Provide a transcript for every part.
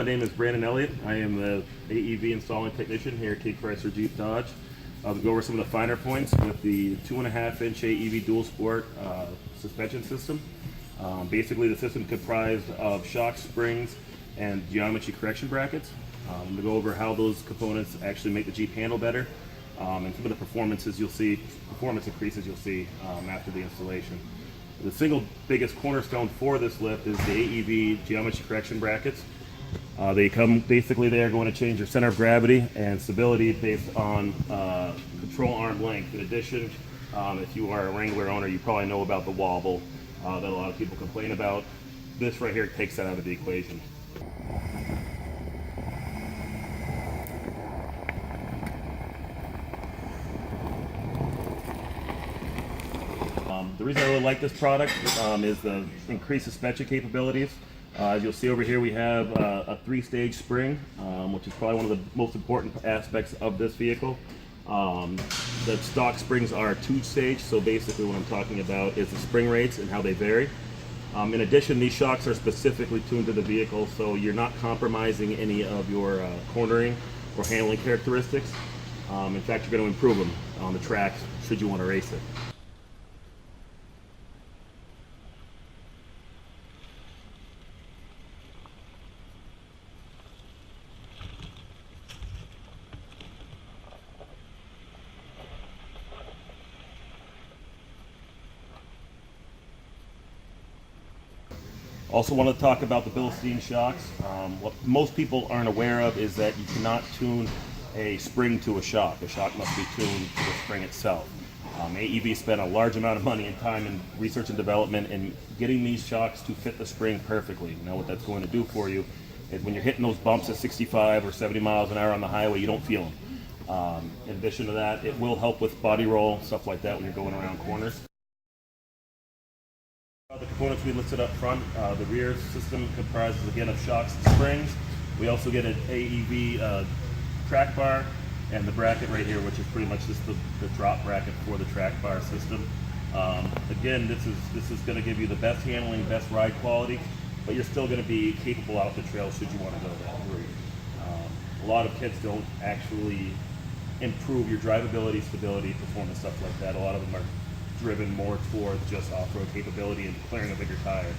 my name is Brandon Elliott. I am the AEV installing technician here at Keene Chrysler Jeep Dodge. I'll go over some of the finer points with the 2.5-inch AEV dual sport suspension system. Basically, the system comprised of shocks, springs, and geometry correction brackets. To go over how those components actually make the Jeep handle better, and some of the performance increases you'll see after the installation. The single biggest cornerstone for this lift is the AEV geometry correction brackets. They come basically, they're going to change your center of gravity and stability based on control arm length. In addition, if you are a Wrangler owner, you probably know about the wobble that a lot of people complain about. This right here takes that out of the equation. The reason I really like this product is the increased suspension capabilities. As you'll see over here, we have a 3-stage spring, which is probably one of the most important aspects of this vehicle. The stock springs are 2-stage, so basically what I'm talking about is the spring rates and how they vary. In addition, these shocks are specifically tuned to the vehicle, so you're not compromising any of your cornering or handling characteristics. In fact, you're going to improve them on the track should you want to race it. Also want to talk about the Bilstein shocks. What most people aren't aware of is that you cannot tune a spring to a shock. The shock must be tuned to the spring itself. AEV spent a large amount of money and time in research and development in getting these shocks to fit the spring perfectly. You know what that's going to do for you is when you're hitting those bumps at 65 or 70 miles an hour on the highway, you don't feel them. In addition to that, it will help with body roll, stuff like that when you're going around corners. The components we listed up front, the rear system comprises again of shocks and springs. We also get an AEV track bar and the bracket right here, which is pretty much just the drop bracket for the track bar system. Again, this is going to give you the best handling, best ride quality, but you're still going to be capable out the trail should you want to go that route. A lot of kits don't actually improve your drivability, stability, performance, stuff like that. A lot of them are driven more towards just off-road capability and clearing a bigger tire.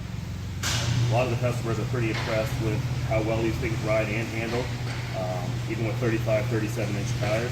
A lot of the customers are pretty impressed with how well these things ride and handle, even with 35, 37-inch tires.